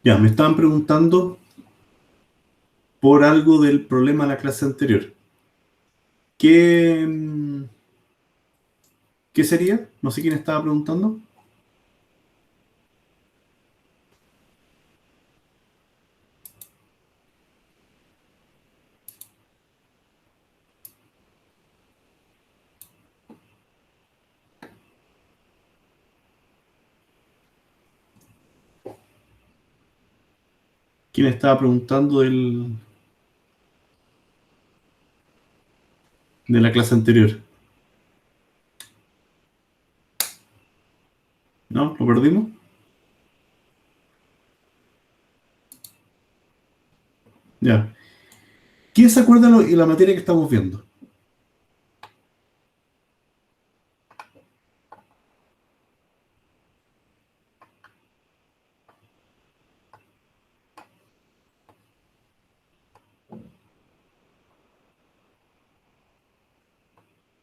Ya, me estaban preguntando por algo del problema de la clase anterior. ¿Qué, qué sería? No sé quién estaba preguntando. ¿Quién estaba preguntando de la clase anterior? ¿No? ¿Lo perdimos? Ya. ¿Quién se acuerda de la materia que estamos viendo?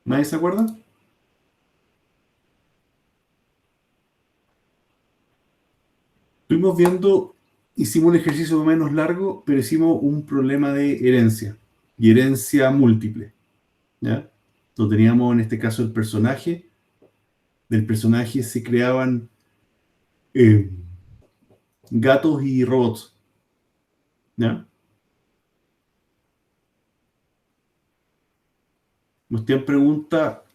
¿Nadie se acuerda? Estuvimos viendo, hicimos un ejercicio menos largo, pero hicimos un problema de herencia y herencia múltiple. ¿Ya? Entonces teníamos en este caso el personaje. Del personaje se creaban eh, gatos y robots. ¿Ya? Usted pregunta,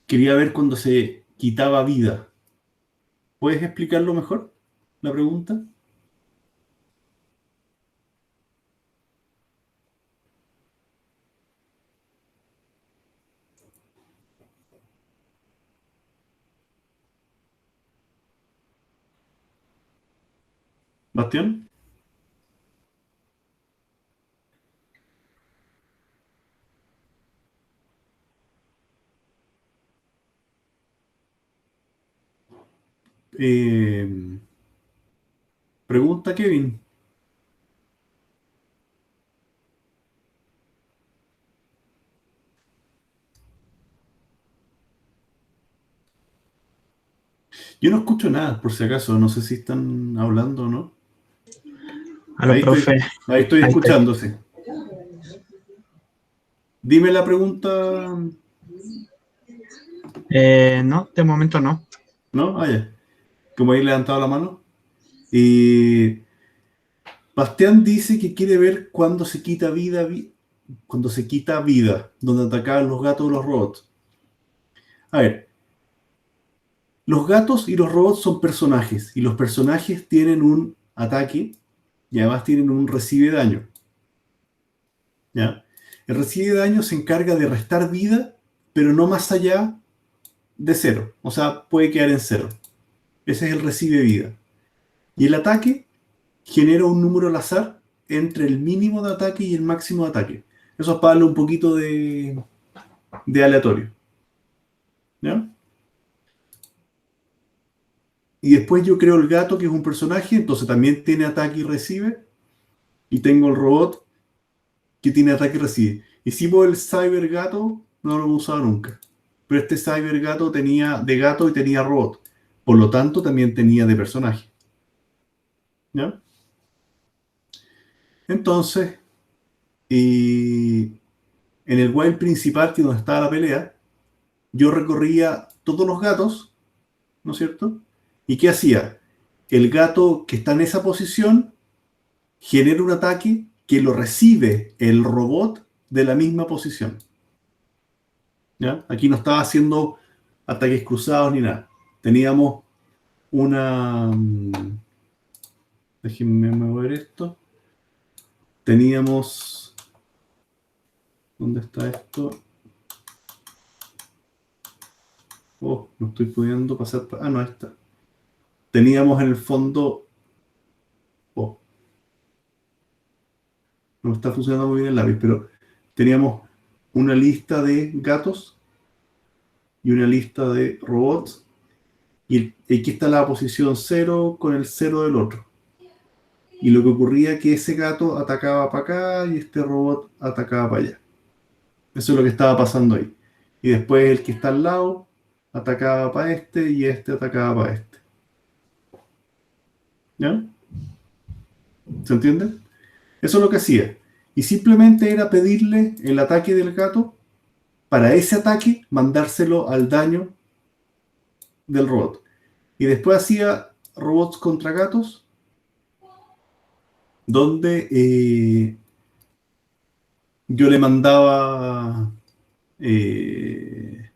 quería ver cuando se quitaba vida. ¿Puedes explicarlo mejor? La pregunta. Bastián. Eh, pregunta Kevin. Yo no escucho nada, por si acaso. No sé si están hablando o no. Aló, profe. Ahí estoy Ahí estoy. escuchándose. Dime la pregunta. No, de momento no. ¿No? Ah, ya. Como ahí levantado la mano. Y Bastián dice que quiere ver cuándo se quita vida, cuando se quita vida, donde atacaban los gatos o los robots. A ver, los gatos y los robots son personajes, y los personajes tienen un ataque y además tienen un recibe daño. ¿Ya? El recibe daño se encarga de restar vida, pero no más allá de cero. O sea, puede quedar en cero. Ese es el recibe vida. Y el ataque genera un número al azar entre el mínimo de ataque y el máximo de ataque. Eso es para darle un poquito de aleatorio. ¿Ya? Y después yo creo el gato, que es un personaje, entonces también tiene ataque y recibe. Y tengo el robot, que tiene ataque y recibe. Hicimos el cyber gato, no lo hemos usado nunca. Pero este cyber gato tenía de gato y tenía robot. Por lo tanto, también tenía de personaje. ¿Ya? Entonces, y en el wild principal, que es donde estaba la pelea, yo recorría todos los gatos, ¿no es cierto? ¿Y qué hacía? El gato que está en esa posición genera un ataque que lo recibe el robot de la misma posición. ¿Ya? Aquí no estaba haciendo ataques cruzados ni nada. Teníamos una... déjenme mover esto. Teníamos... ¿Dónde está esto? Oh, no estoy pudiendo pasar... Ah, no, está. Teníamos en el fondo... Oh, no está funcionando muy bien el lápiz, pero teníamos una lista de gatos y una lista de robots. Y aquí está la posición cero con el cero del otro. Y lo que ocurría es que ese gato atacaba para acá y este robot atacaba para allá. Eso es lo que estaba pasando ahí. Y después el que está al lado atacaba para este y este atacaba para este. ¿Ya? ¿Se entiende? Eso es lo que hacía. Y simplemente era pedirle el ataque del gato, para ese ataque mandárselo al daño del robot. Y después hacía robots contra gatos, donde yo le mandaba eh,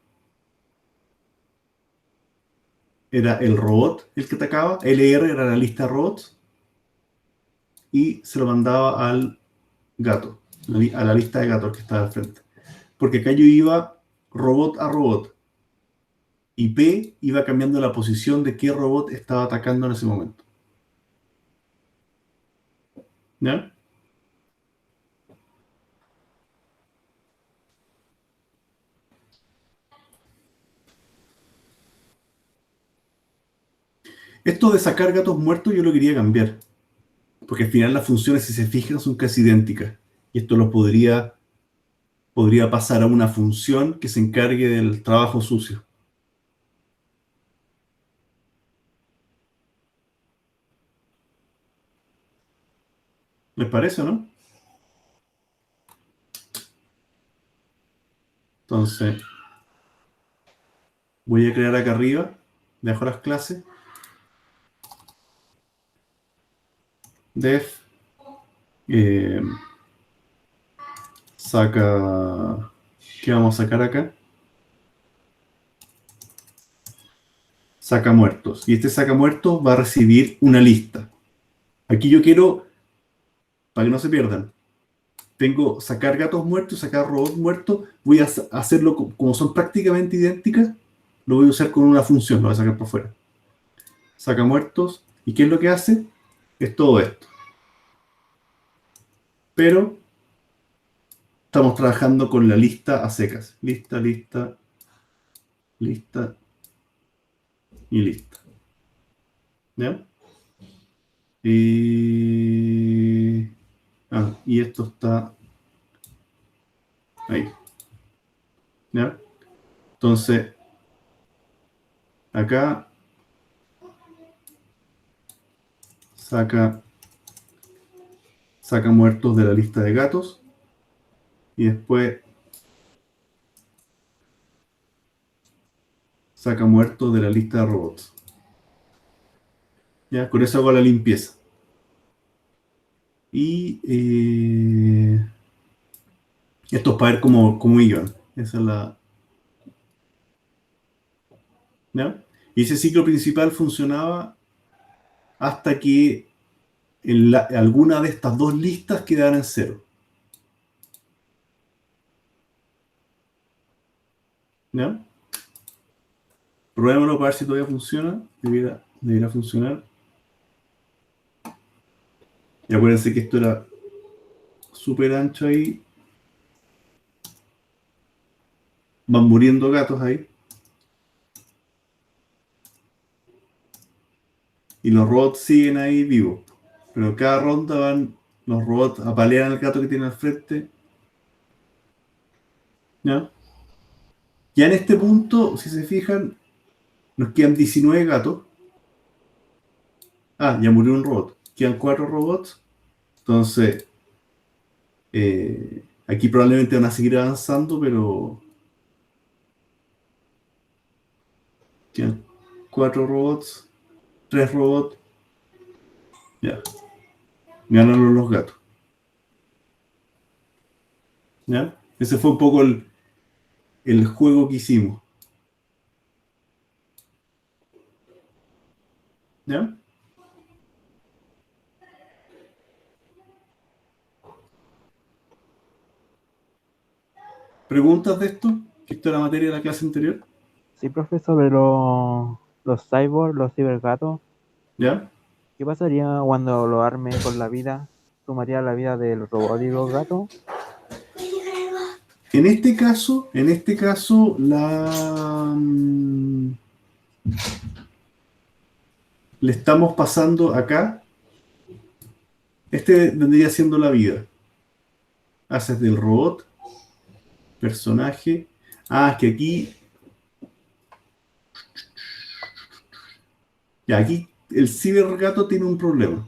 era el robot el que atacaba, LR era la lista de robots, y se lo mandaba al gato, a la lista de gatos que estaba al frente. Porque acá yo iba robot a robot, y P iba cambiando la posición de qué robot estaba atacando en ese momento. ¿Ya? Esto de sacar gatos muertos yo lo quería cambiar, porque al final las funciones, si se fijan, son casi idénticas. Y esto podría pasar a una función que se encargue del trabajo sucio. ¿Les parece, no? Entonces, voy a crear acá arriba, dejo las clases, def, eh, saca, ¿qué vamos a sacar acá? Saca muertos. Y este saca muertos va a recibir una lista. Aquí yo quiero, para que no se pierdan, tengo sacar gatos muertos, sacar robots muertos. Voy a hacerlo como son prácticamente idénticas. Lo voy a usar con una función, lo voy a sacar por fuera. Saca muertos. ¿Y qué es lo que hace? Es todo esto. Pero estamos trabajando con la lista a secas. Lista, lista, lista y lista. ¿Ya? Y esto está ahí. ¿Ya? Entonces, acá saca muertos de la lista de gatos. Y después saca muertos de la lista de robots. ¿Ya? Con eso hago la limpieza. Y esto es para ver cómo iban. Esa es la. ¿Ya? Y ese ciclo principal funcionaba hasta que alguna de estas dos listas quedara en cero. ¿Ya? Probémoslo para ver si todavía funciona. Debería funcionar. Y acuérdense que esto era súper ancho ahí. Van muriendo gatos ahí. Y los robots siguen ahí vivos. Pero cada ronda van los robots a palear al gato que tiene al frente. ¿Ya? Ya en este punto, si se fijan, nos quedan 19 gatos. Ya murió un robot. Quedan 4 robots. Entonces, aquí probablemente van a seguir avanzando, pero quedan 4 robots, 3 robots. Ya, ganaron los gatos. ¿Ya? Ese fue un poco el juego que hicimos. ¿Ya? ¿Preguntas de esto? ¿Que esto era materia de la clase anterior? Sí, profe, sobre los cyborgs, los cibergatos. ¿Ya? ¿Qué pasaría cuando lo arme con la vida? ¿Sumaría la vida del robot y los gatos? En este caso, le estamos pasando acá. Este vendría siendo la vida. Haces del robot, personaje. Es que aquí. Ya, aquí el cibergato tiene un problema.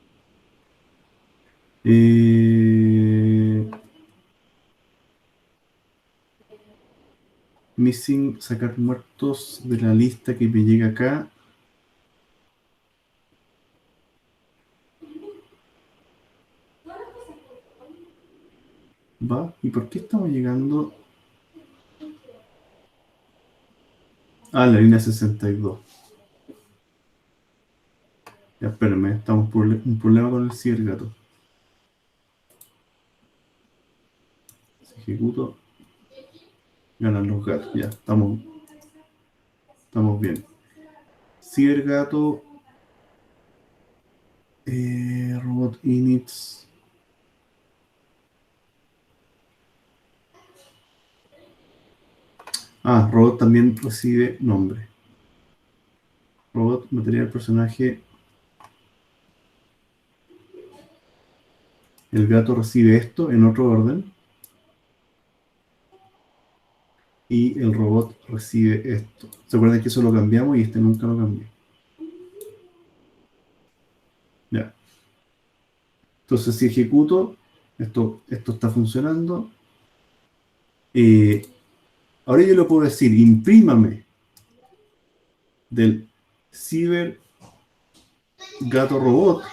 Eh, Missing, sacar muertos de la lista que me llega acá. Va, ¿y por qué estamos llegando a la línea 62? Ya, espérenme, estamos por un problema con el cibergato. Si ejecuto, ganan los gatos. Ya, estamos bien. Cibergato, robot inits. Ah, robot también recibe nombre. Robot, material, personaje. El gato recibe esto en otro orden. Y el robot recibe esto. ¿Se acuerdan que eso lo cambiamos y este nunca lo cambié? Ya. Entonces, si ejecuto, esto está funcionando. Ahora yo le puedo decir, imprímame del ciber gato robot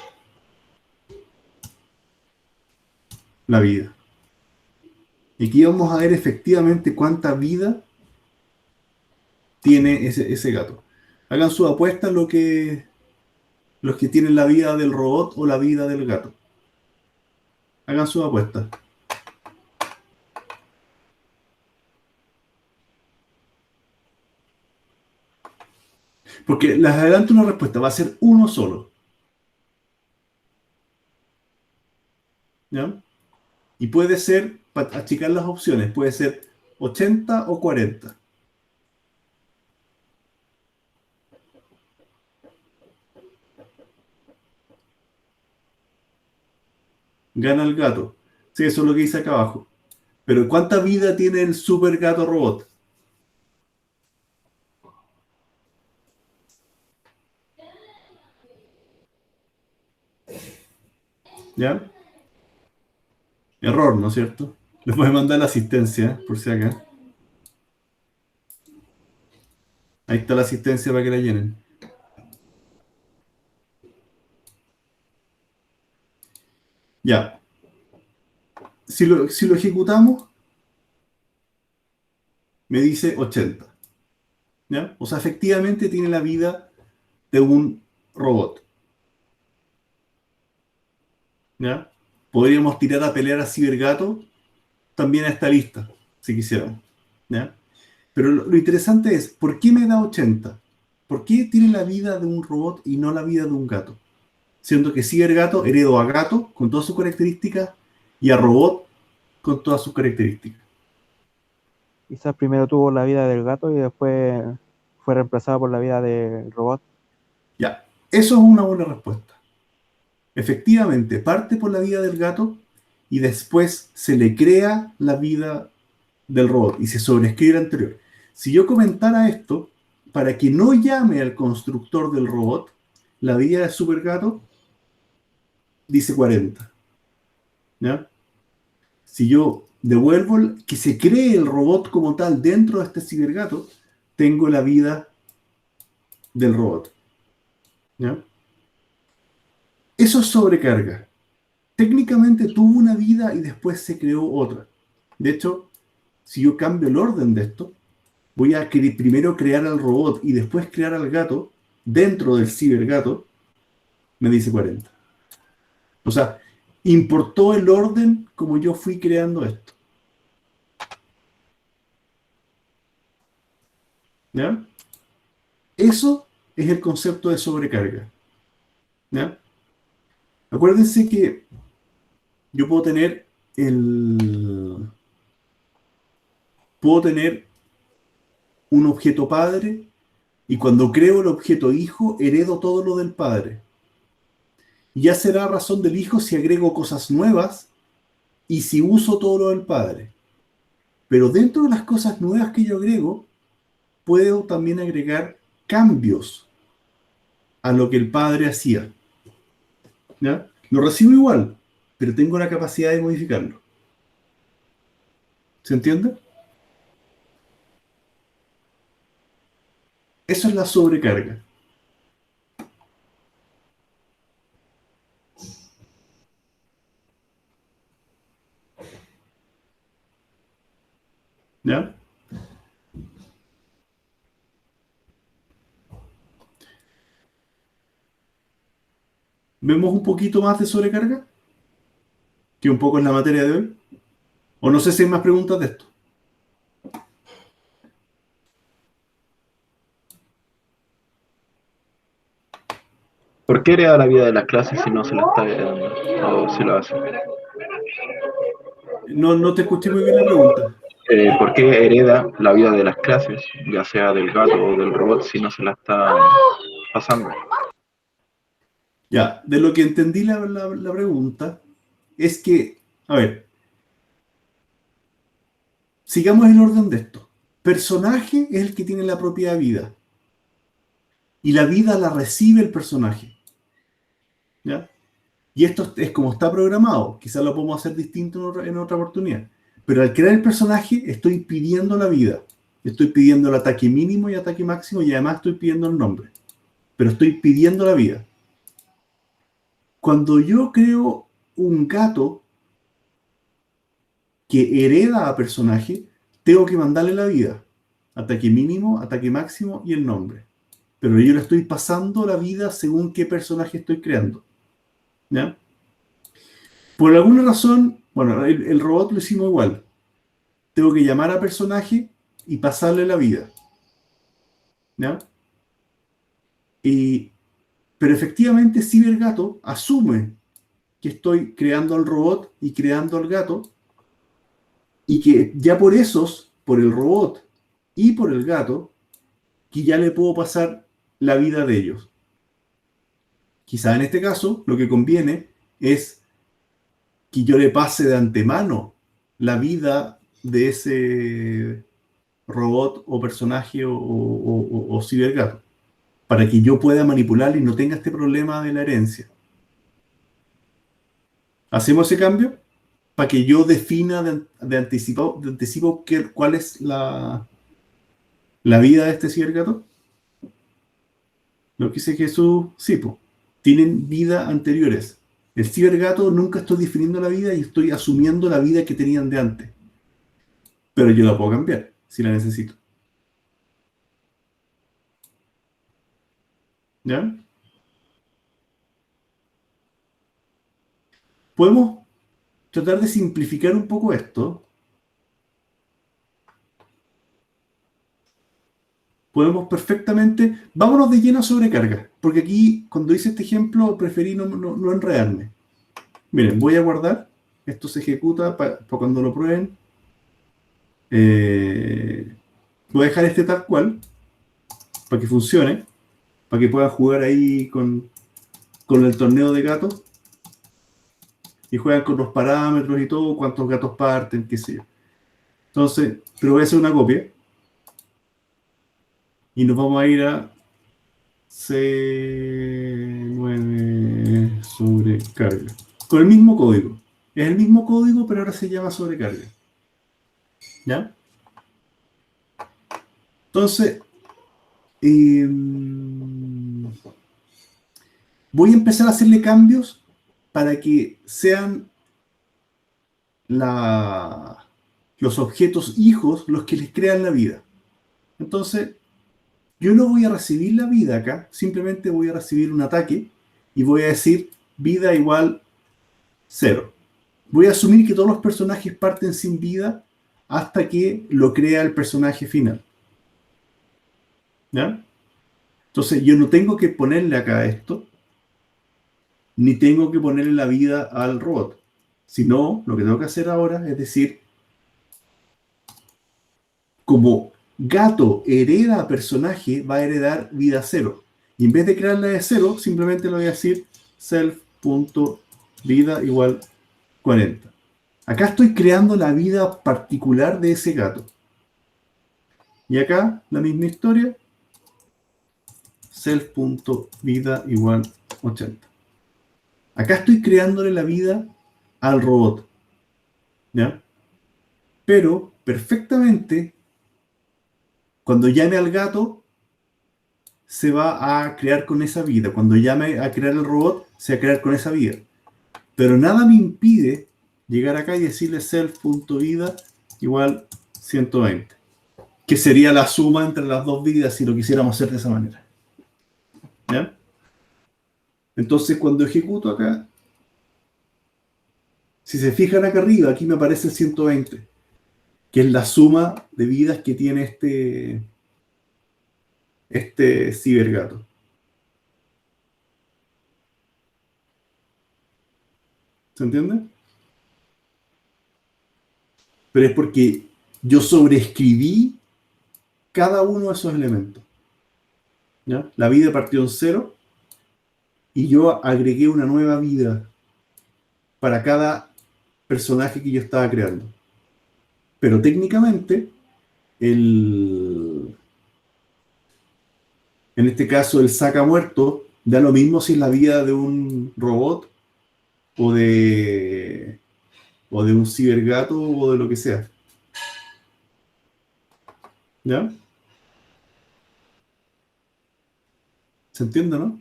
la vida. Y aquí vamos a ver efectivamente cuánta vida tiene ese gato. Hagan su apuesta los que tienen la vida del robot o la vida del gato. Hagan su apuesta. Porque les adelanto una respuesta, va a ser uno solo. ¿Ya? Y puede ser, para achicar las opciones, puede ser 80 o 40. Gana el gato. Sí, eso es lo que dice acá abajo. Pero ¿cuánta vida tiene el super gato robot? ¿Ya? Error, ¿no es cierto? Les voy a mandar la asistencia, por si acá. Ahí está la asistencia para que la llenen. Ya. Si lo ejecutamos, me dice 80. ¿Ya? O sea, efectivamente tiene la vida de un robot. ¿Ya? Podríamos tirar a pelear a Cibergato también a esta lista, si quisiéramos. ¿Ya? Pero lo interesante es, ¿por qué me da 80? ¿Por qué tiene la vida de un robot y no la vida de un gato? Siendo que Cibergato heredó a gato con todas sus características y a robot con todas sus características. Quizás primero tuvo la vida del gato y después fue reemplazado por la vida del robot. Ya, eso es una buena respuesta. Efectivamente, parte por la vida del gato y después se le crea la vida del robot y se sobrescribe la anterior. Si yo comentara esto, para que no llame al constructor del robot, la vida del supergato dice 40. ¿Ya? Si yo devuelvo que se cree el robot como tal dentro de este cibergato, tengo la vida del robot. ¿Ya? Eso es sobrecarga. Técnicamente tuvo una vida y después se creó otra. De hecho, si yo cambio el orden de esto, voy a primero crear al robot y después crear al gato dentro del cibergato, me dice 40. O sea, importó el orden como yo fui creando esto. ¿Ya? Eso es el concepto de sobrecarga. ¿Ya? Acuérdense que yo puedo tener un objeto padre y cuando creo el objeto hijo, heredo todo lo del padre. Y ya será razón del hijo si agrego cosas nuevas y si uso todo lo del padre. Pero dentro de las cosas nuevas que yo agrego, puedo también agregar cambios a lo que el padre hacía. ¿Ya? Lo recibo igual, pero tengo la capacidad de modificarlo. ¿Se entiende? Eso es la sobrecarga. ¿Ya? ¿Vemos un poquito más de sobrecarga? Que un poco es la materia de hoy. O no sé si hay más preguntas de esto. ¿Por qué hereda la vida de las clases si no se la está heredando? ¿O si lo hace? No te escuché muy bien la pregunta. ¿Por qué hereda la vida de las clases, ya sea del gato o del robot, si no se la está pasando? Ya, de lo que entendí la pregunta es que, a ver, sigamos el orden de esto. Personaje es el que tiene la propia vida. Y la vida la recibe el personaje. ¿Ya? Y esto es como está programado. Quizás lo podemos hacer distinto en otra oportunidad. Pero al crear el personaje estoy pidiendo la vida. Estoy pidiendo el ataque mínimo y ataque máximo y además estoy pidiendo el nombre. Pero estoy pidiendo la vida. Cuando yo creo un gato que hereda a personaje, tengo que mandarle la vida. Ataque mínimo, ataque máximo y el nombre. Pero yo le estoy pasando la vida según qué personaje estoy creando. ¿Ya? Por alguna razón, bueno, el robot lo hicimos igual. Tengo que llamar a personaje y pasarle la vida. ¿Ya? Pero efectivamente Cibergato asume que estoy creando al robot y creando al gato y que ya por esos, por el robot y por el gato, que ya le puedo pasar la vida de ellos. Quizá en este caso lo que conviene es que yo le pase de antemano la vida de ese robot o personaje o cibergato, para que yo pueda manipularlo y no tenga este problema de la herencia. ¿Hacemos ese cambio? Para que yo defina de anticipo cuál es la vida de este cibergato. Lo que dice Jesús, sí, po, tienen vida anteriores. El cibergato nunca estoy definiendo la vida y estoy asumiendo la vida que tenían de antes. Pero yo la puedo cambiar si la necesito. ¿Ya? Podemos tratar de simplificar un poco esto. Podemos perfectamente... Vámonos de lleno a sobrecarga. Porque aquí, cuando hice este ejemplo, preferí no enredarme. Miren, voy a guardar. Esto se ejecuta para cuando lo prueben. Voy a dejar este tal cual. Para que funcione. Para que puedan jugar ahí con el torneo de gatos. Y juegan con los parámetros y todo. Cuántos gatos parten, qué sé yo. Entonces, pero voy a hacer una copia. Y nos vamos a ir a C9 sobrecarga. Con el mismo código. Es el mismo código, pero ahora se llama sobrecarga. ¿Ya? Entonces, voy a empezar a hacerle cambios para que sean los objetos hijos los que les crean la vida. Entonces, yo no voy a recibir la vida acá, simplemente voy a recibir un ataque y voy a decir vida igual 0. Voy a asumir que todos los personajes parten sin vida hasta que lo crea el personaje final. ¿Ya? Entonces yo no tengo que ponerle acá esto, ni tengo que ponerle la vida al robot. Sino, lo que tengo que hacer ahora es decir, como gato hereda a personaje, va a heredar vida 0. Y en vez de crearla de 0, simplemente le voy a decir self.vida igual 40. Acá estoy creando la vida particular de ese gato. Y acá, la misma historia, self.vida igual 80. Acá estoy creándole la vida al robot, ¿ya? Pero perfectamente, cuando llame al gato, se va a crear con esa vida. Cuando llame a crear el robot, se va a crear con esa vida. Pero nada me impide llegar acá y decirle self.vida igual 120, que sería la suma entre las dos vidas si lo quisiéramos hacer de esa manera. ¿Ya? Entonces, cuando ejecuto acá, si se fijan acá arriba, aquí me aparece el 120, que es la suma de vidas que tiene este cibergato. ¿Se entiende? Pero es porque yo sobreescribí cada uno de esos elementos. ¿Ya? La vida partió en 0 y yo agregué una nueva vida para cada personaje que yo estaba creando. Pero técnicamente, en este caso, el saca muerto da lo mismo si es la vida de un robot o de un cibergato o de lo que sea. ¿Ya? ¿Se entiende, no?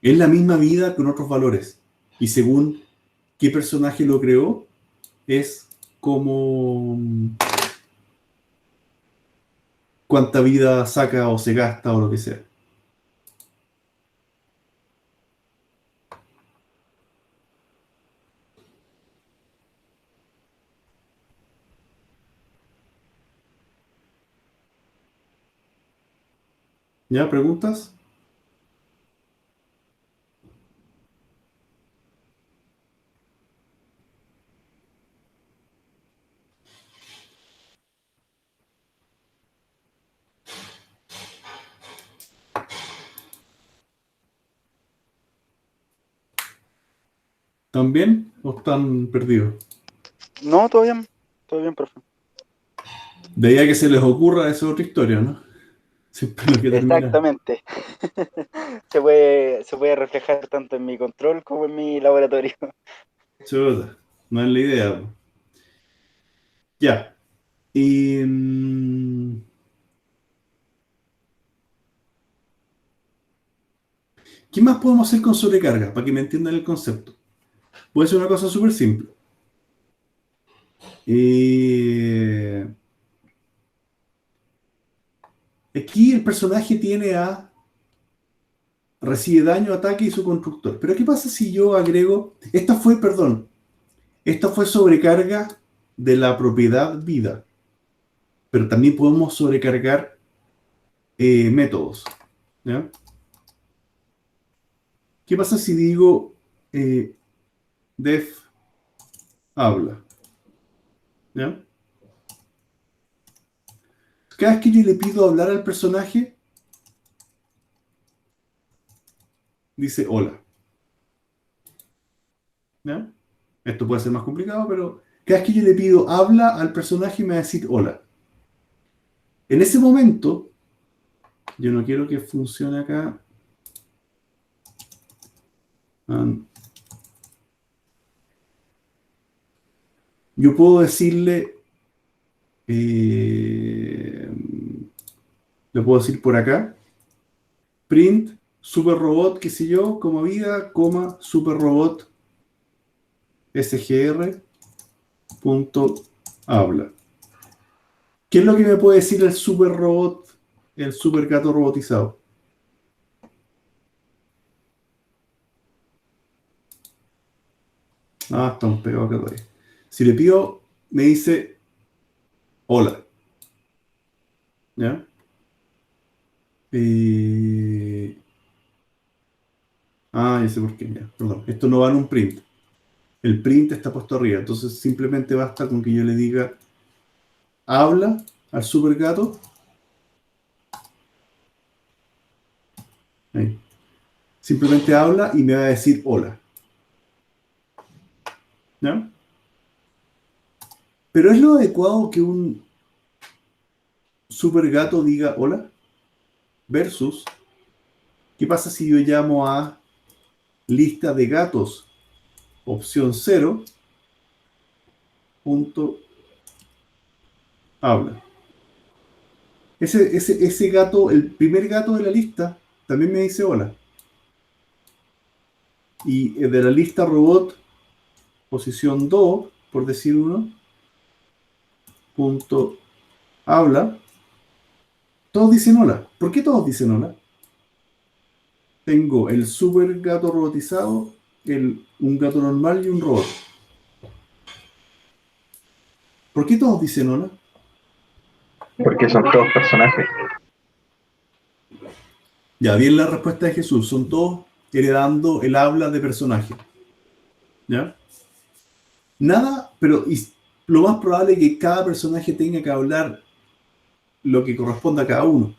Es la misma vida con otros valores. Y según qué personaje lo creó, es como cuánta vida saca o se gasta o lo que sea. ¿Ya? ¿Preguntas? ¿También? ¿O están perdidos? No, todo bien, profe. De ahí a que se les ocurra, esa es otra historia, ¿no? Siempre lo que termina. Exactamente. Se puede reflejar tanto en mi control como en mi laboratorio. Chuta, no es la idea. Po. Ya. Y, ¿qué más podemos hacer con sobrecarga? Para que me entiendan el concepto. Puede ser una cosa súper simple. Aquí el personaje tiene a recibe daño, ataque y su constructor. Pero ¿qué pasa si yo agrego... Esta fue sobrecarga de la propiedad vida. Pero también podemos sobrecargar métodos. ¿Ya? ¿Qué pasa si digo def habla? ¿Ya? Cada vez que yo le pido hablar al personaje, dice hola. ¿Ya? Esto puede ser más complicado, pero cada vez que yo le pido habla al personaje, me va a decir hola. En ese momento, yo no quiero que funcione acá. Yo puedo decirle, le puedo decir por acá, print superrobot, qué sé yo, como vida, coma, superrobot sgr punto habla. ¿Qué es lo que me puede decir el superrobot, el supergato robotizado? Ah, está un pegado acá todavía. Si le pido, me dice hola. ¿Ya? Ya sé por qué, ya. Perdón. Esto no va en un print. El print está puesto arriba. Entonces simplemente basta con que yo le diga habla al supergato. Ahí. Simplemente habla y me va a decir hola. ¿Ya? Pero es lo adecuado que un supergato diga hola versus ¿qué pasa si yo llamo a lista de gatos opción 0 punto habla. Ese gato, el primer gato de la lista, también me dice hola. Y de la lista robot, posición 2, por decir uno, punto habla, todos dicen hola. ¿Por qué todos dicen hola? Tengo el super gato robotizado, un gato normal y un robot. ¿Por qué todos dicen hola? Porque son todos personajes. Ya, bien la respuesta de Jesús. Son todos heredando el habla de personaje. ¿Ya? Nada, pero lo más probable es que cada personaje tenga que hablar lo que corresponda a cada uno.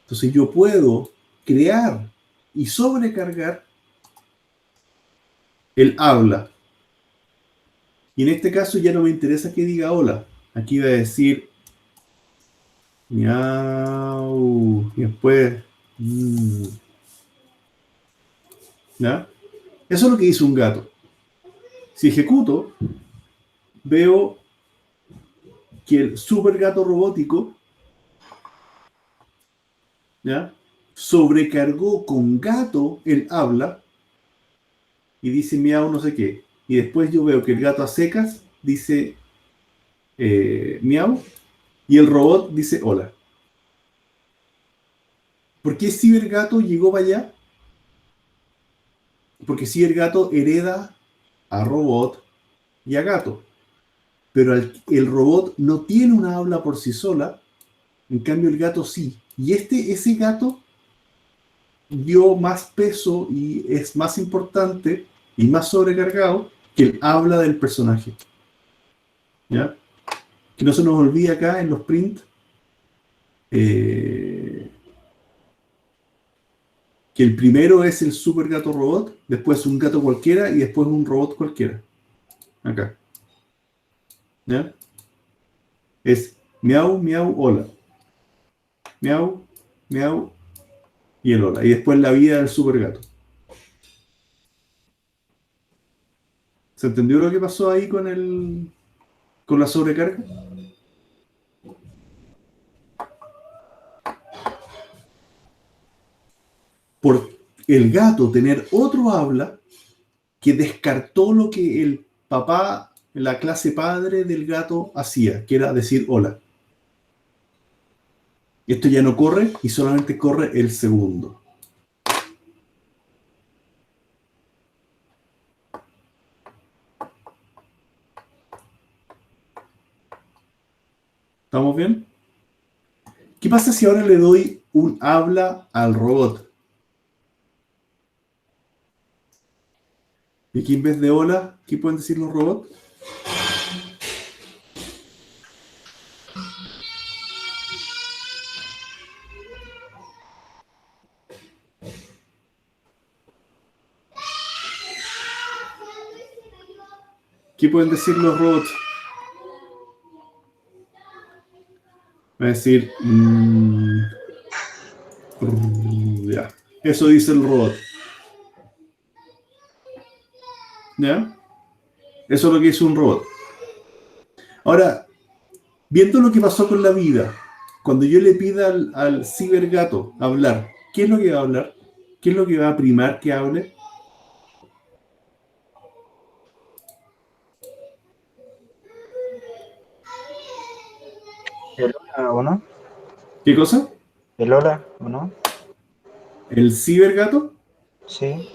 Entonces yo puedo crear y sobrecargar el habla. Y en este caso ya no me interesa que diga hola. Aquí va a decir miau. Y después ¿ya? Eso es lo que dice un gato. Si ejecuto, veo que el super gato robótico, ¿ya?, sobrecargó con gato el habla y dice miau no sé qué. Y después yo veo que el gato a secas dice miau y el robot dice hola. ¿Por qué Cibergato llegó para allá? Porque Cibergato hereda a robot y a gato. Pero el robot no tiene una habla por sí sola, en cambio el gato sí. Y ese gato dio más peso y es más importante y más sobrecargado que el habla del personaje. ¿Ya? Que no se nos olvide acá en los prints que el primero es el super gato robot, después un gato cualquiera y después un robot cualquiera. Acá. ¿Ya? Es miau, miau, hola. Miau, miau y el hola. Y después la vida del super gato. ¿Se entendió lo que pasó ahí con la sobrecarga? Por el gato tener otro habla que descartó lo que el papá, la clase padre del gato hacía, que era decir hola. Esto ya no corre y solamente corre el segundo. ¿Estamos bien? ¿Qué pasa si ahora le doy un habla al robot? Y aquí en vez de hola, ¿qué pueden decir los robots? ¿Qué pueden decir los robots? Va a decir ya. Eso dice el robot. ¿Ya? Eso es lo que dice un robot. Ahora, viendo lo que pasó con la vida, cuando yo le pida al cibergato hablar, ¿qué es lo que va a hablar? ¿Qué es lo que va a primar que hable? ¿El hola o no? ¿Qué cosa? ¿El hola o no? ¿El cibergato? Sí.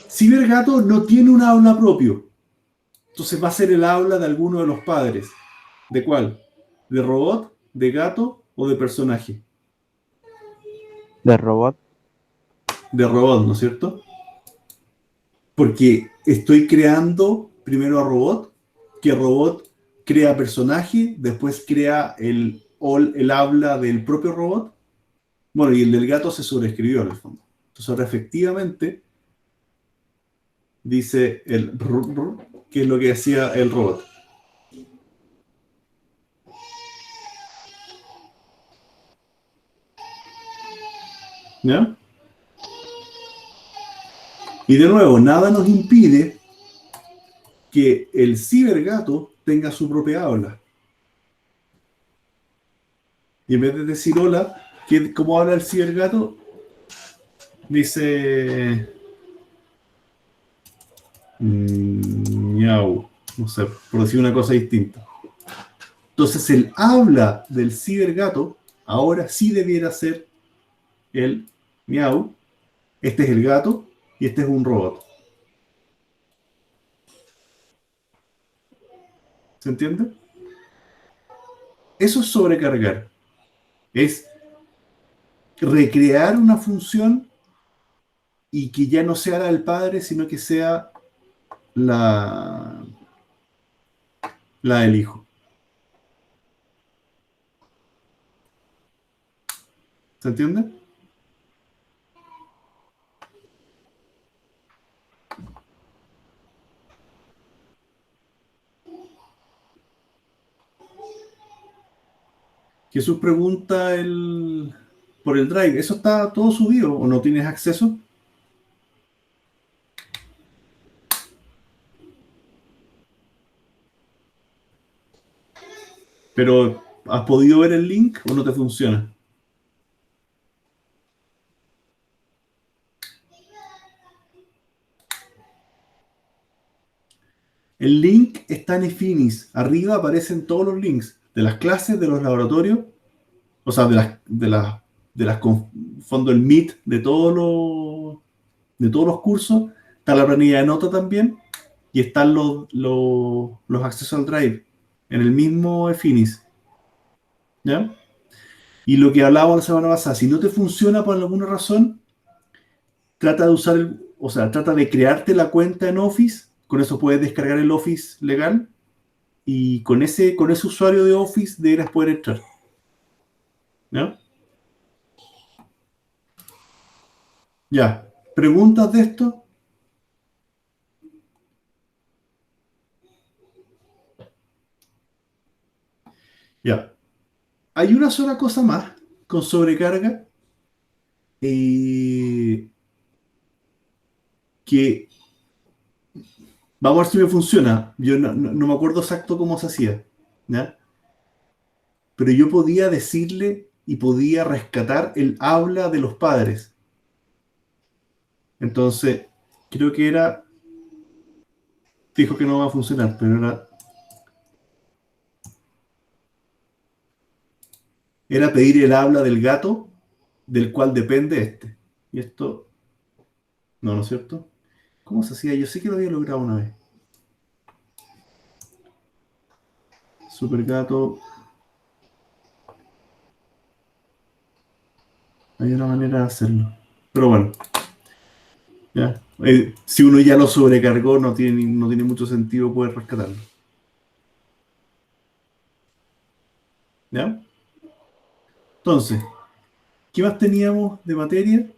Cibergato no tiene un habla propio. Entonces va a ser el habla de alguno de los padres. ¿De cuál? ¿De robot? ¿De gato? ¿O de personaje? ¿Del robot? De robot, ¿no es cierto? Porque estoy creando primero a robot, que robot crea personaje, después crea el habla del propio robot. Bueno, y el del gato se sobreescribió en el fondo. Entonces ahora efectivamente dice el que es lo que hacía el robot. ¿Ya? Y de nuevo, nada nos impide que el cibergato tenga su propia habla. Y en vez de decir hola, ¿cómo habla el cibergato? Dice miau, no sé, por decir una cosa distinta. Entonces el habla del cibergato ahora sí debiera ser el miau. Este es el gato y este es un robot. ¿Se entiende? Eso es sobrecargar. Es recrear una función y que ya no sea la del padre, sino que sea la del hijo. ¿Se entiende? Jesús pregunta por el Drive. ¿Eso está todo subido o no tienes acceso? Pero, ¿has podido ver el link o no te funciona? El link está en Efinis. Arriba aparecen todos los links de las clases, de los laboratorios, o sea, fondo el Meet de todos los cursos. Está la planilla de nota también y están los accesos al Drive en el mismo Efinis. ¿Ya? Y lo que hablábamos la semana pasada, si no te funciona por alguna razón, trata de trata de crearte la cuenta en Office. Con eso puedes descargar el Office legal y con ese usuario de Office deberás poder entrar. ¿Ya? Ya. ¿Preguntas de esto? Ya. Hay una sola cosa más con sobrecarga que vamos a ver si me funciona. Yo no me acuerdo exacto cómo se hacía, ¿ya? Pero yo podía decirle y podía rescatar el habla de los padres. Entonces, creo que dijo que no va a funcionar, pero era pedir el habla del gato del cual depende este. Y esto, no, ¿no es cierto? ¿Cómo se hacía? Yo sé que lo había logrado una vez. Super gato. Hay una manera de hacerlo. Pero bueno, ya. Si uno ya lo sobrecargó, no tiene mucho sentido poder rescatarlo. ¿Ya? Entonces, ¿qué más teníamos de materia?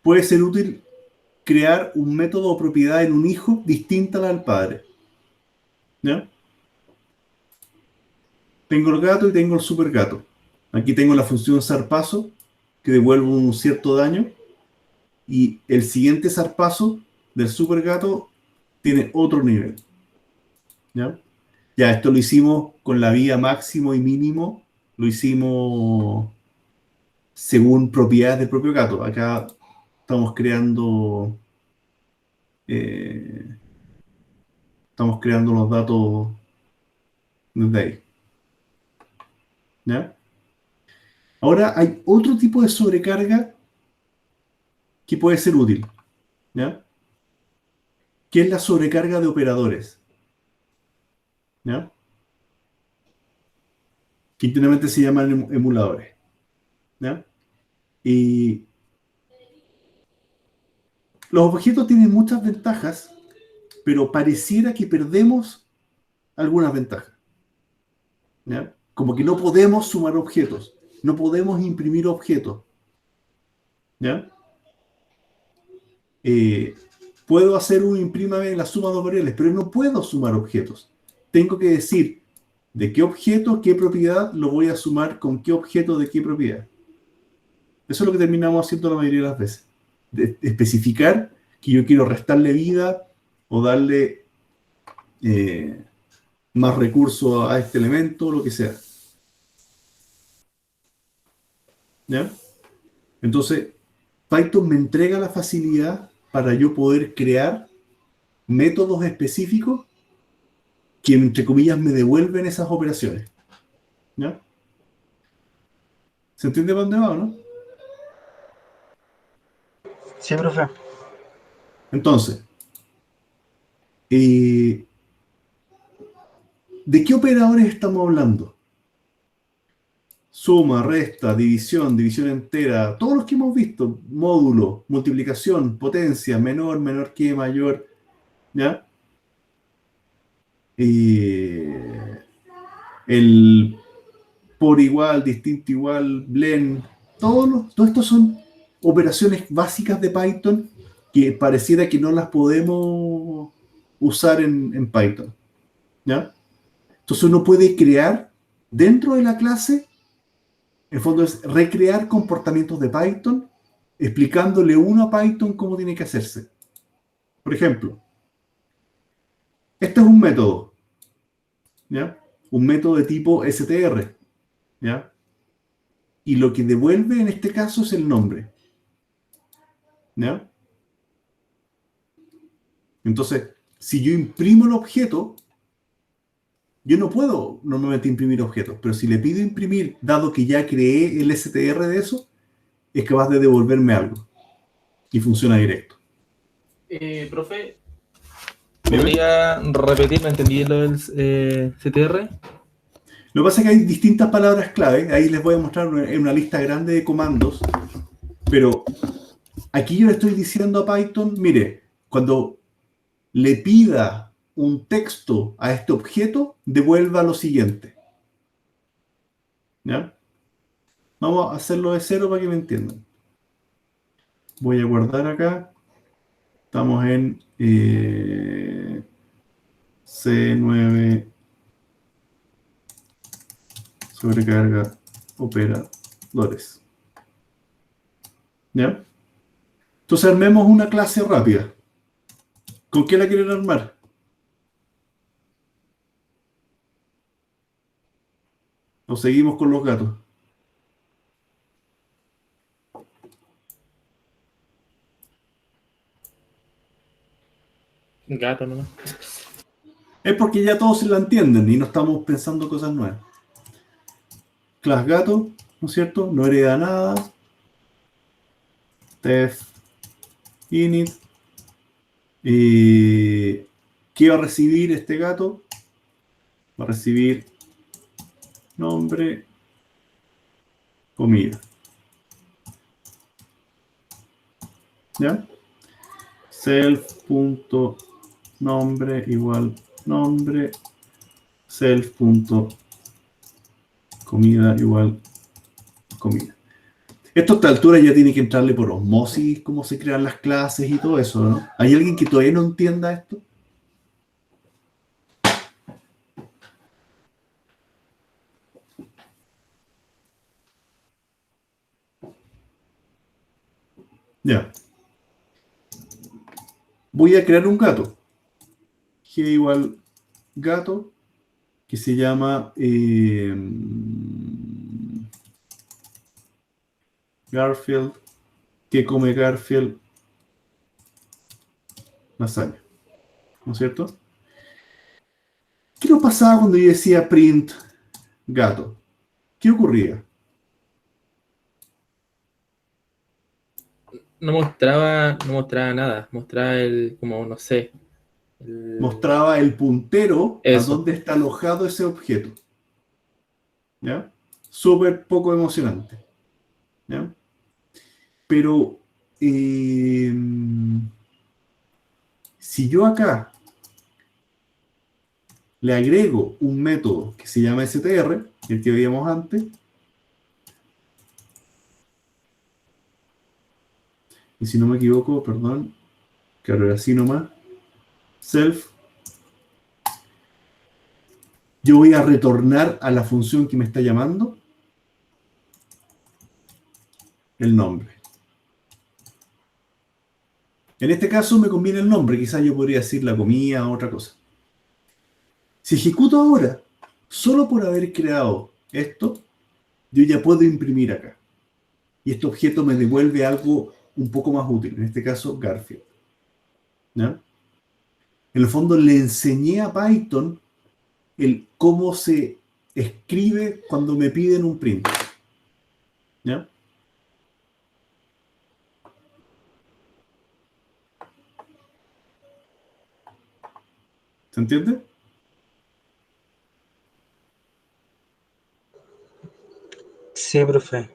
Puede ser útil crear un método o propiedad en un hijo distinta a la del padre. ¿Ya? Tengo el gato y tengo el supergato. Aquí tengo la función zarpazo, que devuelve un cierto daño, y el siguiente zarpazo del supergato tiene otro nivel. ¿Ya? Ya, esto lo hicimos con la vía máximo y mínimo, lo hicimos según propiedades del propio gato. Acá estamos creando eh, los datos desde ahí. ¿Ya? Ahora hay otro tipo de sobrecarga que puede ser útil, ¿ya? Que es la sobrecarga de operadores, ¿ya? Que internamente se llaman emuladores, ¿ya? Y los objetos tienen muchas ventajas, pero pareciera que perdemos algunas ventajas, ¿ya? Como que no podemos sumar objetos, no podemos imprimir objetos, ¿ya? Puedo hacer un imprímame en la suma de variables, pero no puedo sumar objetos. Tengo que decir de qué objeto, qué propiedad lo voy a sumar con qué objeto de qué propiedad. Eso es lo que terminamos haciendo la mayoría de las veces. especificar que yo quiero restarle vida o darle más recursos a este elemento, lo que sea. ¿Ya? Entonces, Python me entrega la facilidad para yo poder crear métodos específicos que, entre comillas, me devuelven esas operaciones. ¿Ya? ¿Se entiende para dónde va, no? Sí, profe. Entonces, ¿de qué operadores estamos hablando? Suma, resta, división, división entera, todos los que hemos visto, módulo, multiplicación, potencia, menor, menor que, mayor, ¿ya? El por igual, distinto igual, blend, todos estos son operaciones básicas de Python que pareciera que no las podemos usar en Python, ¿ya? Entonces uno puede crear dentro de la clase, en el fondo es recrear comportamientos de Python, explicándole uno a Python cómo tiene que hacerse. Por ejemplo, este es un método, ¿ya? Un método de tipo str, ¿ya? Y lo que devuelve en este caso es el nombre, ¿ya? Entonces, si yo imprimo el objeto, yo no puedo normalmente imprimir objetos, pero si le pido imprimir, dado que ya creé el str de eso, es capaz de devolverme algo. Y funciona directo. Profe, ¿Dime? ¿podría repetir? No entendí lo del CTR. Lo que pasa es que hay distintas palabras clave. Ahí les voy a mostrar una lista grande de comandos. Pero aquí yo le estoy diciendo a Python, mire, cuando le pida un texto a este objeto, devuelva lo siguiente. ¿Ya? Vamos a hacerlo de cero para que me entiendan. Voy a guardar acá. Estamos en C9 sobrecarga operadores. ¿Ya? Entonces armemos una clase rápida. ¿Con qué la quieren armar? ¿O seguimos con los gatos? Gato, ¿no? Es porque ya todos se la entienden y no estamos pensando cosas nuevas. Class gato, ¿no es cierto? No hereda nada. Def init. ¿Qué va a recibir este gato? Va a recibir nombre, comida. ¿Ya? Self.nombre igual nombre. Self.comida igual comida. Esto a esta altura ya tiene que entrarle por osmosis, cómo se crean las clases y todo eso, ¿no? ¿Hay alguien que todavía no entienda esto? Ya. Voy a crear un gato. G igual gato, que se llama Garfield, que come Garfield lasaña. ¿No es cierto? ¿Qué nos pasaba cuando yo decía print gato? ¿Qué ocurría? No mostraba nada. Mostraba el, como, no sé. Mostraba el puntero a Eso. dónde está alojado ese objeto. ¿Ya? Súper poco emocionante. ¿Ya? Pero si yo acá le agrego un método que se llama str, el que veíamos antes, y si no me equivoco, perdón, que ahora así nomás, self, yo voy a retornar a la función que me está llamando el nombre. En este caso me conviene el nombre, quizás yo podría decir la comida o otra cosa. Si ejecuto ahora, solo por haber creado esto, yo ya puedo imprimir acá. Y este objeto me devuelve algo un poco más útil, en este caso Garfield. ¿Ya? En el fondo le enseñé a Python el cómo se escribe cuando me piden un print. ¿Ya? ¿Se entiende? Sí, profe.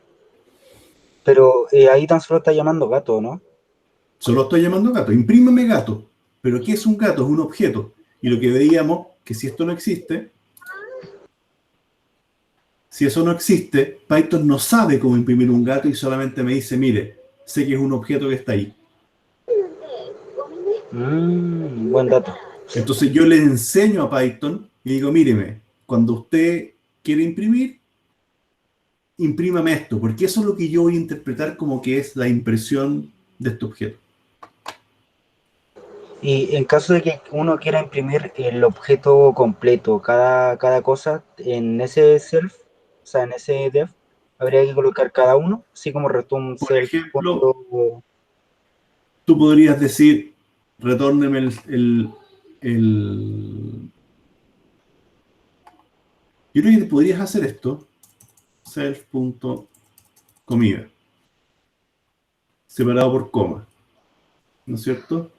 Pero ahí tan solo está llamando gato, ¿no? Solo estoy llamando gato. Imprímeme gato. ¿Pero qué es un gato? Es un objeto. Y lo que veíamos, que si esto no existe, si eso no existe, Python no sabe cómo imprimir un gato y solamente me dice, mire, sé que es un objeto que está ahí. Buen dato. Entonces yo le enseño a Python y digo, míreme, cuando usted quiere imprimir, imprímame esto, porque eso es lo que yo voy a interpretar como que es la impresión de este objeto. Y en caso de que uno quiera imprimir el objeto completo, cada cosa en ese self, o sea, en ese def, habría que colocar cada uno, así como return Por self. ejemplo, tú podrías decir, retórneme Yo creo que podrías hacer esto, self.comida, separado por coma, ¿no es cierto?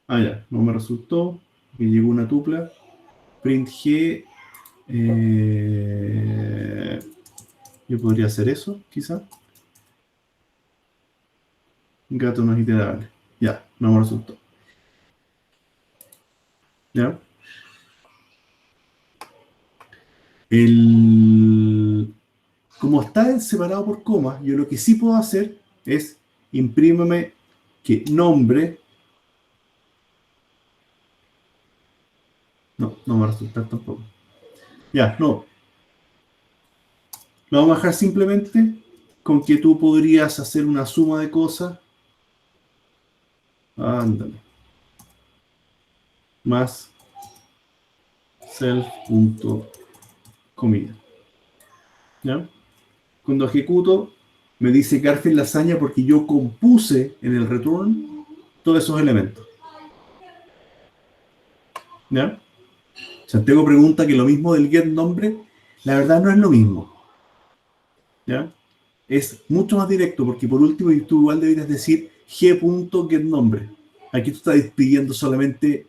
Ah, ya, no me resultó, me llegó una tupla, print g, yo podría hacer eso, quizá, gato no es iterable, ya, no me resultó, ya. Como está separado por coma, yo lo que sí puedo hacer es imprímeme que nombre. No, no me va a resultar tampoco. Ya, no. Lo vamos a dejar simplemente con que tú podrías hacer una suma de cosas. Ándale. Más self.comida. ¿Ya? Cuando ejecuto, me dice Garfield lasaña porque yo compuse en el return todos esos elementos. ¿Ya? Santiago pregunta que lo mismo del get nombre, la verdad no es lo mismo. ¿Ya? Es mucho más directo porque por último tú igual deberías decir g.getNombre. Aquí tú estás pidiendo solamente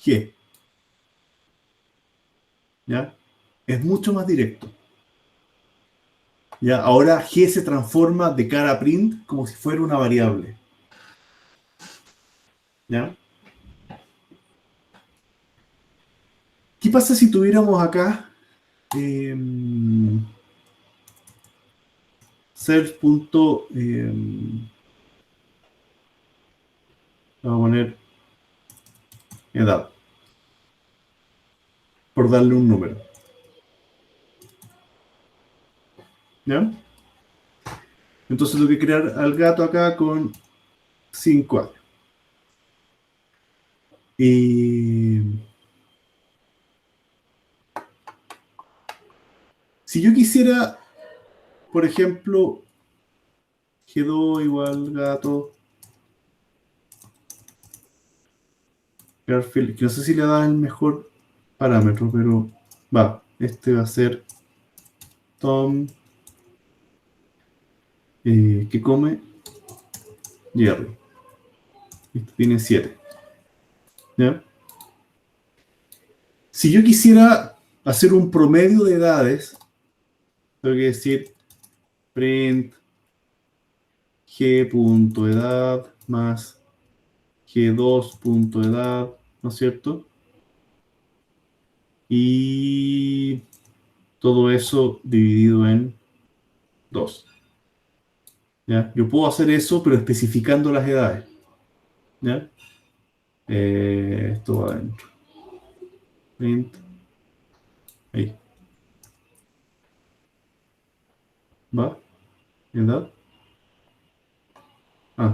g. ¿Ya? Es mucho más directo. ¿Ya? Ahora g se transforma de cara a print como si fuera una variable. ¿Ya? ¿Qué pasa si tuviéramos acá self. Vamos a poner edad por darle un número. ¿Ya? Entonces tengo que crear al gato acá con 5 años. Y si yo quisiera, por ejemplo, G2 igual gato, Garfield, que no sé si le da el mejor parámetro, pero va, este va a ser Tom, que come Jerry. Este tiene 7. ¿Ya? Si yo quisiera hacer un promedio de edades, tengo que decir print g.edad más g2.edad, ¿no es cierto? Y todo eso dividido en 2. ¿Ya? Yo puedo hacer eso, pero especificando las edades. ¿Ya? Esto va adentro. Print. Ahí. ¿Va? ¿Edad?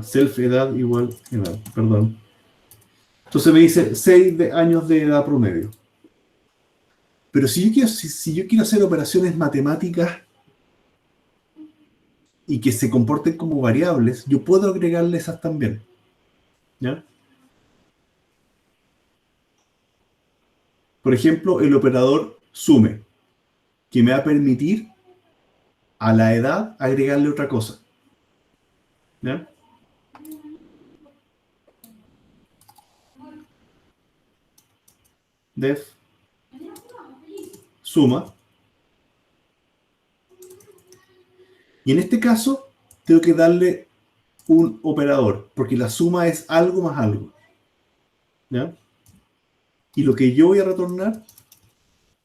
self edad igual edad, perdón. Entonces me dice 6 años de edad promedio. Pero si yo quiero hacer operaciones matemáticas y que se comporten como variables, yo puedo agregarle esas también. ¿Ya? Por ejemplo, el operador sume, que me va a permitir a la edad agregarle otra cosa. ¿Ya? Def suma. Y en este caso, tengo que darle un operador, porque la suma es algo más algo. ¿Ya? Y lo que yo voy a retornar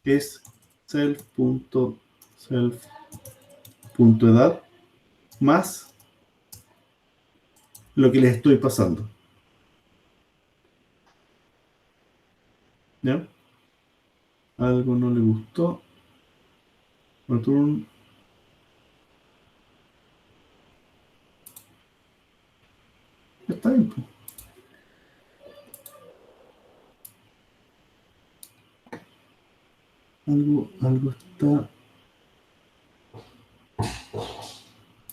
es self.self.edad más lo que les estoy pasando. ¿Ya? Algo no le gustó. Return. Está bien, pues. Algo está...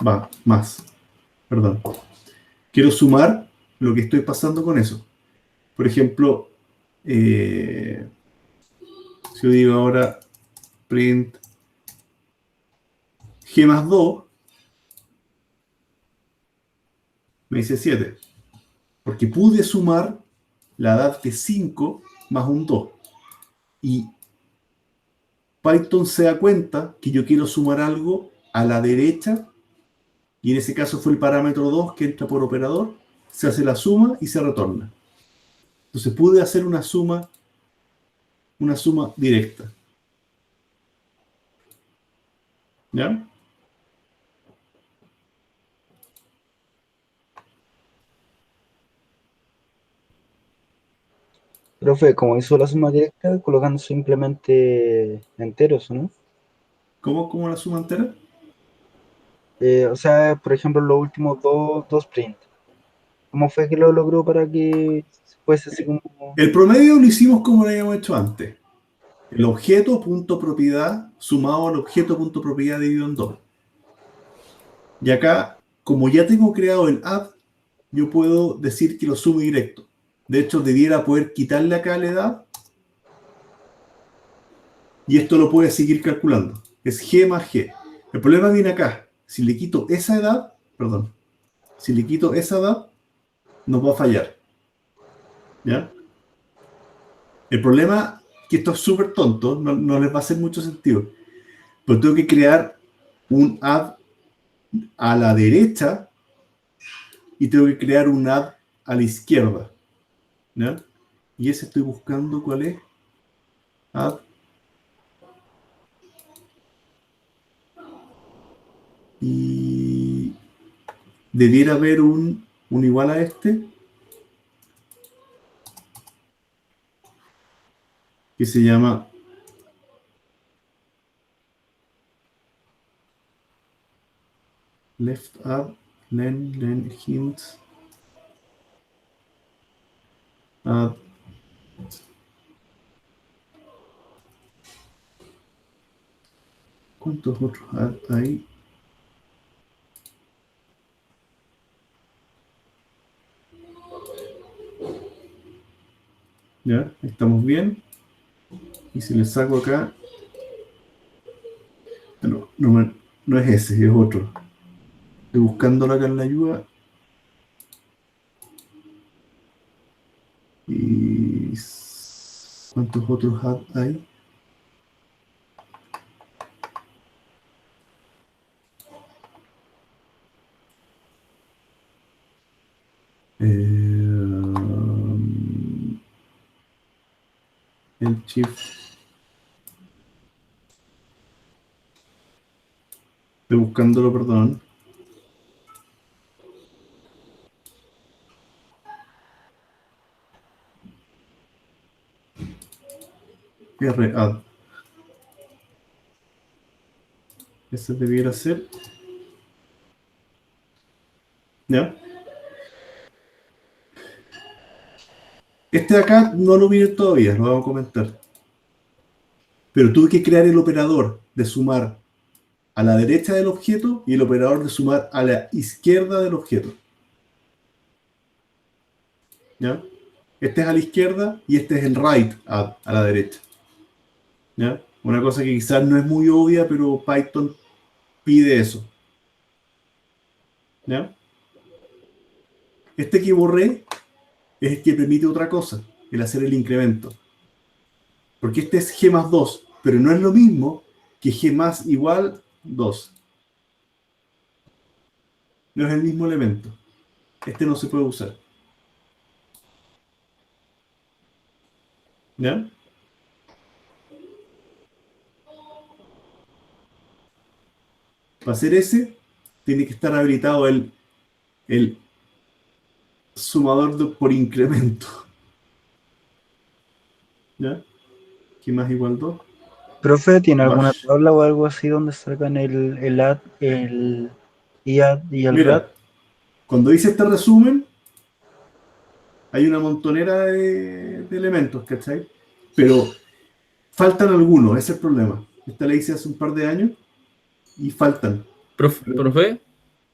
Va, más. Perdón. Quiero sumar lo que estoy pasando con eso. Por ejemplo, si yo digo ahora print g más 2, me dice 7. Porque pude sumar la edad de 5 más un 2. Y Python se da cuenta que yo quiero sumar algo a la derecha, y en ese caso fue el parámetro 2 que entra por operador, se hace la suma y se retorna. Entonces pude hacer una suma directa. ¿Ya? Profe, como hizo la suma directa, colocando simplemente enteros, ¿no? ¿Cómo la suma entera? O sea, por ejemplo, los últimos dos print. ¿Cómo fue que lo logró para que fuese así como... El promedio lo hicimos como lo habíamos hecho antes. El objeto punto propiedad sumado al objeto punto propiedad dividido en 2. Y acá, como ya tengo creado el add, yo puedo decir que lo sumo directo. De hecho, debiera poder quitarle acá la edad y esto lo puede seguir calculando. Es g más g. El problema viene acá. Si le quito esa edad, perdón, si le quito esa edad, nos va a fallar. ¿Ya? El problema, que esto es súper tonto, no les va a hacer mucho sentido. Pero tengo que crear un add a la derecha y tengo que crear un add a la izquierda. ¿Ya? Y ese estoy buscando cuál es. Add. Y debiera haber un igual a este que se llama left add len hints add. ¿Cuántos otros add hay? Ya, estamos bien. Y si le saco acá, no es ese, es otro. Estoy buscándolo acá en la ayuda. ¿Y cuántos otros add hay? El shift. Estoy buscándolo, perdón. radd. Ese debiera ser. ¿Ya? Este de acá no lo vi todavía, lo vamos a comentar. Pero tuve que crear el operador de sumar a la derecha del objeto y el operador de sumar a la izquierda del objeto. ¿Ya? Este es a la izquierda y este es el right a la derecha. ¿Ya? Una cosa que quizás no es muy obvia, pero Python pide eso. ¿Ya? Este que borré es el que permite otra cosa, el hacer el incremento. Porque este es G más 2, pero no es lo mismo que G más igual 2. No es el mismo elemento. Este no se puede usar. ¿Ya? Para hacer ese, tiene que estar habilitado el sumador por incremento. ¿Ya? G más igual 2. Profe, ¿tiene alguna Bash. tabla o algo así donde salgan el add, el IAD y el RAD? Mira, cuando hice este resumen, hay una montonera de elementos, ¿cachai? Pero faltan algunos, ese es el problema. Esta la hice hace un par de años y faltan. Profe,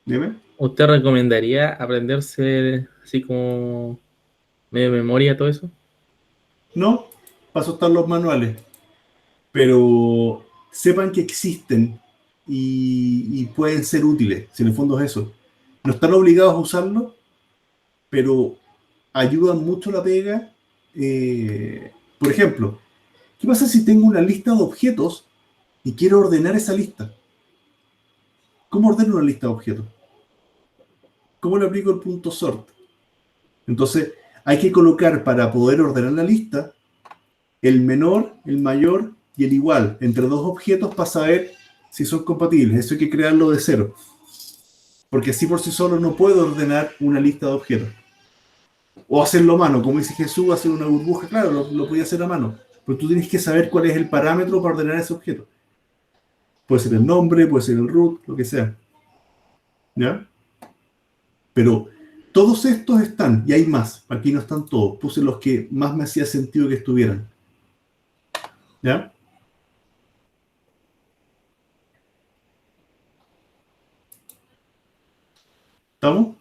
Dime. ¿usted recomendaría aprenderse así como medio de memoria todo eso? No, para eso están los manuales. Pero sepan que existen y pueden ser útiles, si en el fondo es eso. No están obligados a usarlo, pero ayudan mucho la pega. Por ejemplo, ¿qué pasa si tengo una lista de objetos y quiero ordenar esa lista? ¿Cómo ordeno una lista de objetos? ¿Cómo le aplico el punto sort? Entonces, hay que colocar para poder ordenar la lista el menor, el mayor y el igual entre dos objetos para saber si son compatibles. Eso hay que crearlo de cero. Porque así por sí solo no puedo ordenar una lista de objetos. O hacerlo a mano, como dice Jesús, hacer una burbuja, claro, lo podía hacer a mano. Pero tú tienes que saber cuál es el parámetro para ordenar ese objeto. Puede ser el nombre, puede ser el root, lo que sea. ¿Ya? Pero todos estos están, y hay más. Aquí no están todos. Puse los que más me hacía sentido que estuvieran. ¿Ya? ¿Estamos?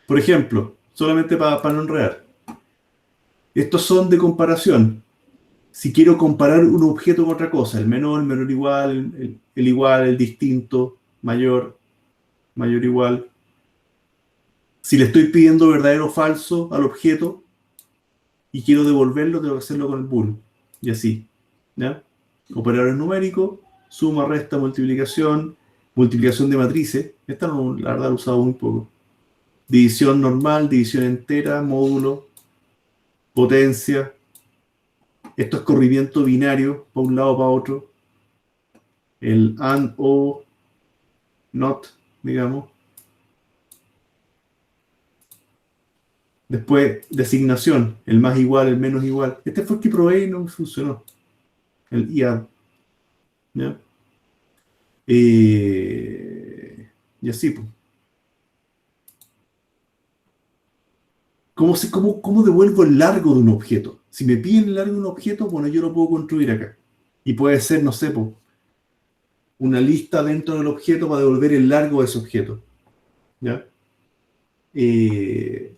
Por ejemplo, solamente para no enredar. Estos son de comparación. Si quiero comparar un objeto con otra cosa, el menor igual, el igual, el distinto, mayor, mayor igual. Si le estoy pidiendo verdadero o falso al objeto y quiero devolverlo, tengo que hacerlo con el bool. Y así. ¿Ya? Operadores numéricos, suma, resta, multiplicación, multiplicación de matrices. Esta no, la verdad, lo he usado muy poco. División normal, división entera, módulo, potencia. Esto es corrimiento binario, para un lado o para otro. El and, o, not, digamos. Después, designación, el más igual, el menos igual. Este fue el que probé y no me funcionó. El IAD. ¿Ya? Y así, pues. ¿Cómo devuelvo el largo de un objeto? Si me piden el largo de un objeto, bueno, yo lo puedo construir acá. Y puede ser, no sé, pues, una lista dentro del objeto para devolver el largo de ese objeto. ¿Ya? Este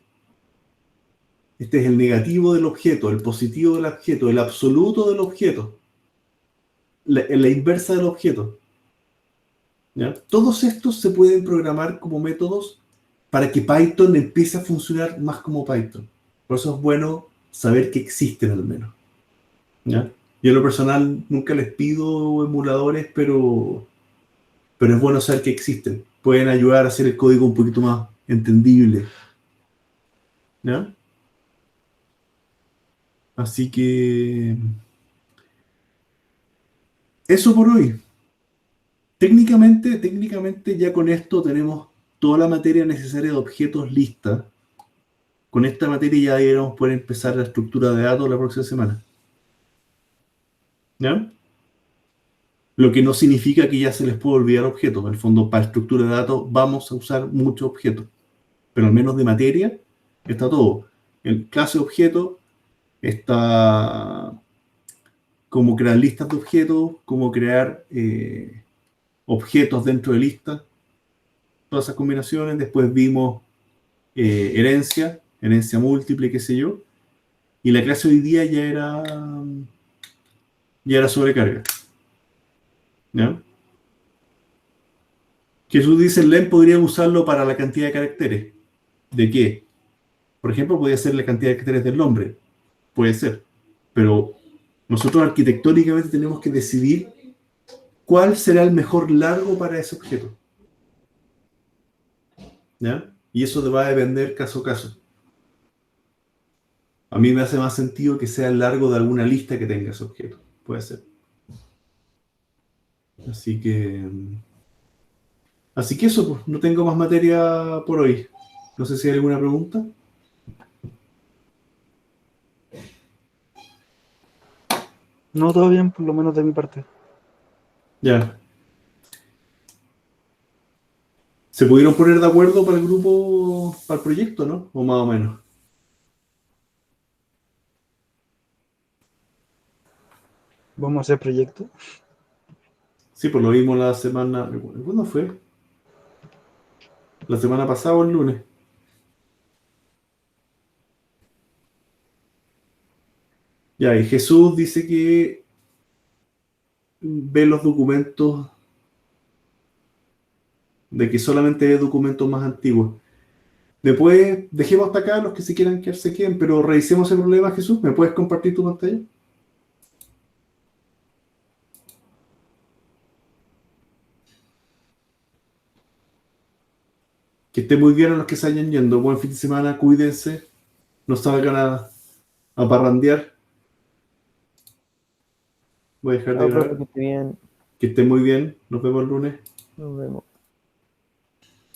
es el negativo del objeto, el positivo del objeto, el absoluto del objeto, la inversa del objeto. ¿Ya? Todos estos se pueden programar como métodos para que Python empiece a funcionar más como Python. Por eso es bueno saber que existen al menos. ¿Ya? Yo en lo personal nunca les pido emuladores, pero es bueno saber que existen. Pueden ayudar a hacer el código un poquito más entendible. ¿Ya? Así que eso por hoy. Técnicamente ya con esto tenemos toda la materia necesaria de objetos lista. Con esta materia ya deberíamos poder empezar la estructura de datos la próxima semana. ¿Ya? Lo que no significa que ya se les pueda olvidar objetos. En el fondo, para estructura de datos vamos a usar muchos objetos. Pero al menos de materia está todo. El clase objeto, Está cómo crear listas de objetos, cómo crear objetos dentro de listas, todas esas combinaciones. Después vimos herencia múltiple, qué sé yo. Y la clase hoy día ya era sobrecarga. ¿Ya? Jesús dice, el len podría usarlo para la cantidad de caracteres. ¿De qué? Por ejemplo, podría ser la cantidad de caracteres del nombre. Puede ser. Pero nosotros arquitectónicamente tenemos que decidir cuál será el mejor largo para ese objeto. ¿Ya? Y eso va a depender caso a caso. A mí me hace más sentido que sea el largo de alguna lista que tenga ese objeto. Puede ser. Así que eso, pues, no tengo más materia por hoy. No sé si hay alguna pregunta. No, todo bien, por lo menos de mi parte. Ya. ¿Se pudieron poner de acuerdo para el grupo, para el proyecto, no? O más o menos. Vamos a hacer proyecto. Sí, pues lo vimos la semana. ¿Cuándo fue? ¿La semana pasada o el lunes? Ya, y Jesús dice que ve los documentos, de que solamente ve documentos más antiguos. Después, dejemos hasta acá, los que se quieran quedar se queden, pero revisemos el problema, Jesús. ¿Me puedes compartir tu pantalla? Que esté muy bien a los que se vayan yendo. Buen fin de semana, cuídense. No salgan a parrandear. Voy a dejar de Chao, profe, grabar. que esté bien. Que estén muy bien. Nos vemos el lunes. Nos vemos.